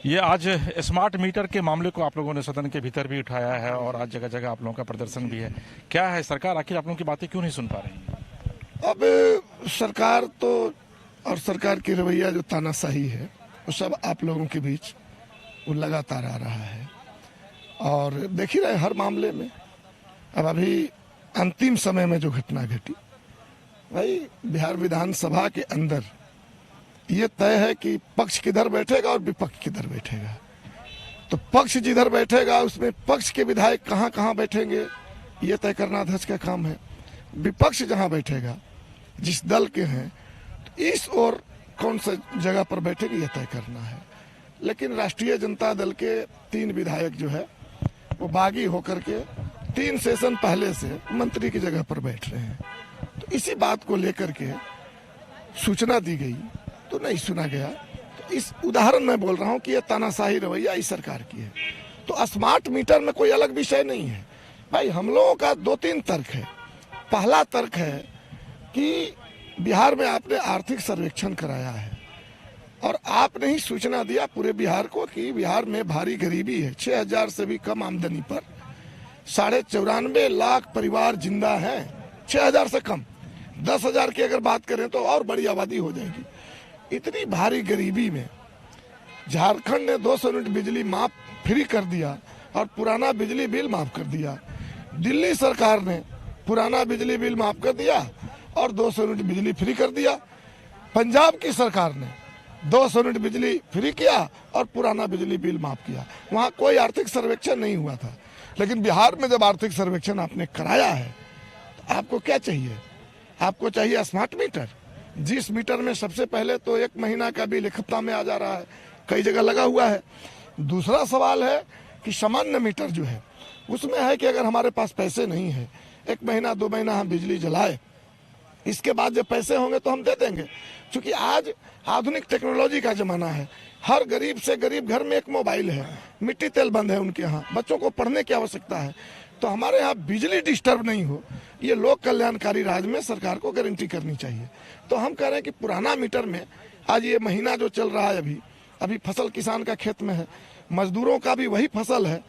ये आज smart meter के मामले को आप लोगों ने सदन के भीतर भी उठाया है और आज जगह जगह आप लोगों का प्रदर्शन भी है। क्या है, सरकार आखिर आप लोगों की बातें क्यों नहीं सुन पा रही है? अब सरकार तो और सरकार की रवैया जो तानाशाही है वो सब आप लोगों के बीच वो लगातार आ रहा है और देख ही रहे हर मामले में। अब अभी अंतिम समय में जो घटना घटी, भाई बिहार विधानसभा के अंदर ये तय है कि पक्ष किधर बैठेगा और विपक्ष किधर बैठेगा। तो पक्ष जिधर बैठेगा उसमें पक्ष के विधायक कहाँ कहाँ बैठेंगे ये तय करना अध्यक्ष का काम है। विपक्ष जहाँ बैठेगा जिस दल के हैं तो इस ओर कौन सा जगह पर बैठेंगे ये तय करना है। लेकिन राष्ट्रीय जनता दल के 3 विधायक जो है वो बागी होकर के 3 सेशन पहले से मंत्री की जगह पर बैठ रहे हैं। तो इसी बात को लेकर के सूचना दी गई तो नहीं सुना गया। तो इस उदाहरण में बोल रहा हूं कि यह तानाशाही रवैया इस सरकार की है। तो स्मार्ट मीटर में कोई अलग विषय नहीं है भाई। हम लोगों का 2-3 तर्क है। पहला तर्क है कि बिहार में आपने आर्थिक सर्वेक्षण कराया है और आपने ही सूचना दिया पूरे बिहार को कि बिहार में भारी गरीबी है। 6,000 से भी कम आमदनी पर 94.5 लाख परिवार जिंदा हैं। 6,000 से कम, 10,000 की अगर बात करें तो और बड़ी आबादी हो जाएगी। इतनी भारी गरीबी में झारखंड ने 200 यूनिट बिजली माफ फ्री कर दिया और पुराना बिजली बिल माफ कर दिया। दिल्ली सरकार ने पुराना बिजली बिल माफ कर दिया और 200 यूनिट बिजली फ्री कर दिया। पंजाब की सरकार ने 200 यूनिट बिजली फ्री किया और पुराना बिजली बिल माफ किया। वहाँ कोई आर्थिक सर्वेक्षण नहीं हुआ था। लेकिन बिहार में जब आर्थिक सर्वेक्षण आपने कराया है तो आपको क्या चाहिए? आपको चाहिए स्मार्ट मीटर, जिस मीटर में सबसे पहले तो 1 महीना का बिल एक हफ्ता में आ जा रहा है, कई जगह लगा हुआ है। दूसरा सवाल है कि सामान्य मीटर जो है उसमें है कि अगर हमारे पास पैसे नहीं है, 1 महीना 2 महीना हम बिजली जलाए, इसके बाद जब पैसे होंगे तो हम दे देंगे। क्योंकि आज आधुनिक टेक्नोलॉजी का जमाना है। हर गरीब से गरीब घर में एक मोबाइल है, मिट्टी तेल बंद है उनके यहाँ, बच्चों को पढ़ने की आवश्यकता है। तो हमारे यहाँ बिजली डिस्टर्ब नहीं हो, ये लोक कल्याणकारी राज में सरकार को गारंटी करनी चाहिए। तो हम कह रहे हैं कि पुराना मीटर में आज ये महीना जो चल रहा है, अभी फसल किसान का खेत में है, मजदूरों का भी वही फसल है,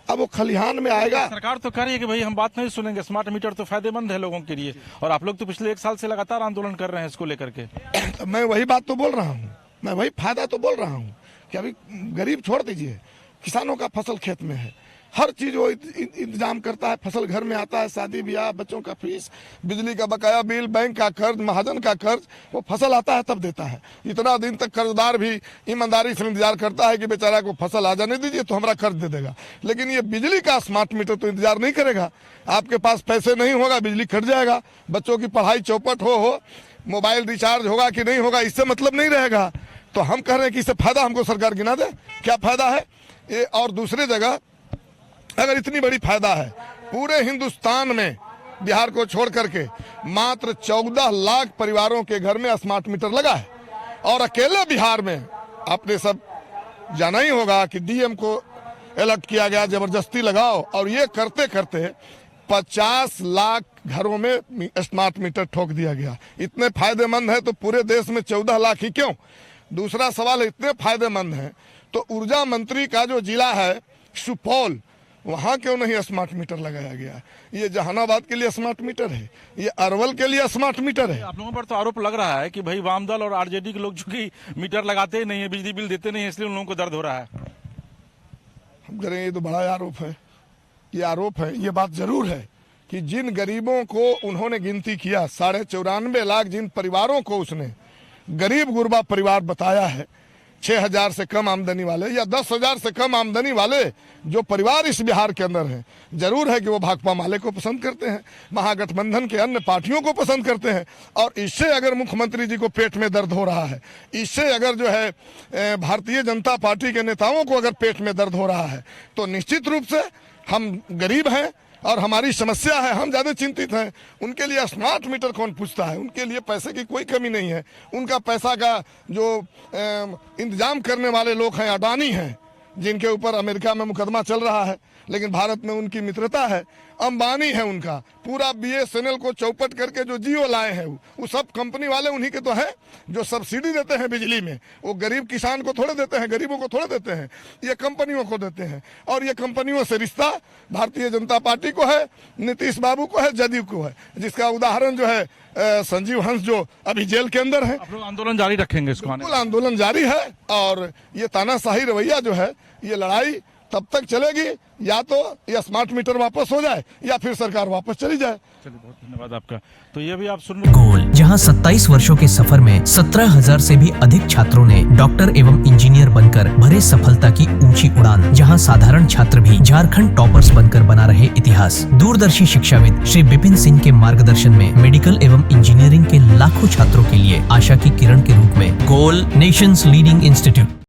अब वो खलिहान में आएगा। सरकार तो कह रही है कि भाई हम बात नहीं सुनेंगे, स्मार्ट मीटर तो फायदेमंद है लोगों के लिए, और आप लोग तो पिछले 1 साल से लगातार आंदोलन कर रहे हैं इसको लेकर के। तो मैं वही बात तो बोल रहा हूँ, मैं वही फायदा तो बोल रहा हूँ कि अभी गरीब छोड़ दीजिए, किसानों का फसल खेत में है, हर चीज वो इंतजाम करता है, फसल घर में आता है, शादी ब्याह, बच्चों का फीस, बिजली का बकाया बिल, बैंक का कर्ज, महाजन का कर्ज, वो फसल आता है तब देता है। इतना दिन तक कर्जदार भी ईमानदारी से इंतजार करता है कि बेचारा को फसल आ जाने दीजिए तो हमारा कर्ज दे देगा। लेकिन ये बिजली का स्मार्ट मीटर तो इंतजार नहीं करेगा। आपके पास पैसे नहीं होगा, बिजली कट जाएगा, बच्चों की पढ़ाई चौपट हो, मोबाइल रिचार्ज होगा कि नहीं होगा, इससे मतलब नहीं रहेगा। तो हम कह रहे हैं कि इससे फायदा हमको सरकार गिना दे, क्या फायदा है ये। और दूसरी जगह अगर इतनी बड़ी फायदा है, पूरे हिंदुस्तान में बिहार को छोड़ करके मात्र 14 लाख परिवारों के घर में स्मार्ट मीटर लगा है और अकेले बिहार में आपने सब जाना ही होगा कि डीएम को अलर्ट किया गया, जबरदस्ती लगाओ, और ये करते करते 50 लाख घरों में स्मार्ट मीटर ठोक दिया गया। इतने फायदेमंद है तो पूरे देश में 14 लाख ही क्यों? दूसरा सवाल है, इतने फायदेमंद है तो ऊर्जा मंत्री का जो जिला है सुपौल, वहां क्यों नहीं स्मार्ट मीटर लगाया गया? ये जहानाबाद के लिए स्मार्ट मीटर है, ये अरवल के लिए स्मार्ट मीटर है। आप लोगों पर तो आरोप लग रहा है कि भाई वामदल और आरजेडी के लोग चूंकि मीटर लगाते ही नहीं है, बिजली बिल देते नहीं है, इसलिए उन लोगों को दर्द हो रहा है। हम कह रहे हैं ये तो बड़ा आरोप है। ये आरोप है, ये बात जरूर है कि जिन गरीबों को उन्होंने गिनती किया, 94.5 लाख जिन परिवारों को उसने गरीब गुरबा परिवार बताया है, 6,000 से कम आमदनी वाले या 10,000 से कम आमदनी वाले जो परिवार इस बिहार के अंदर हैं, जरूर है कि वो भाकपा माले को पसंद करते हैं, महागठबंधन के अन्य पार्टियों को पसंद करते हैं। और इससे अगर मुख्यमंत्री जी को पेट में दर्द हो रहा है, इससे अगर जो है भारतीय जनता पार्टी के नेताओं को अगर पेट में दर्द हो रहा है, तो निश्चित रूप से हम गरीब हैं और हमारी समस्या है, हम ज्यादा चिंतित हैं। उनके लिए स्मार्ट मीटर कौन पूछता है? उनके लिए पैसे की कोई कमी नहीं है। उनका पैसा का जो इंतजाम करने वाले लोग हैं अडानी हैं, जिनके ऊपर अमेरिका में मुकदमा चल रहा है, लेकिन भारत में उनकी मित्रता है अंबानी है उनका, पूरा BSNL को चौपट करके जो जियो लाए हैं वो सब कंपनी वाले उन्हीं के तो हैं, जो सब्सिडी देते हैं बिजली में। वो गरीब किसान को थोड़े देते हैं, गरीबों को थोड़े देते हैं, ये कंपनियों को देते हैं। और ये कंपनियों से रिश्ता भारतीय जनता पार्टी को है, नीतीश बाबू को है, जदयू को है, जिसका उदाहरण जो है संजीव हंस जो अभी जेल के अंदर है। आप लोग आंदोलन जारी रखेंगे इसको आने? बिल्कुल आंदोलन जारी है और ये तानाशाही रवैया जो है, ये लड़ाई तब तक चलेगी या तो ये स्मार्ट मीटर वापस हो जाए या फिर सरकार वापस चली जाए। चलिए, बहुत धन्यवाद आपका। तो ये भी आप सुन रहे गोल, जहां 27 वर्षों के सफर में 17,000 से भी अधिक छात्रों ने डॉक्टर एवं इंजीनियर बनकर भरे सफलता की ऊंची उड़ान, जहां साधारण छात्र भी झारखंड टॉपर्स बनकर बना रहे इतिहास। दूरदर्शी शिक्षाविद श्री विपिन सिंह के मार्गदर्शन में मेडिकल एवं इंजीनियरिंग के लाखों छात्रों के लिए आशा की किरण के रूप में गोल, नेशंस लीडिंग इंस्टीट्यूट।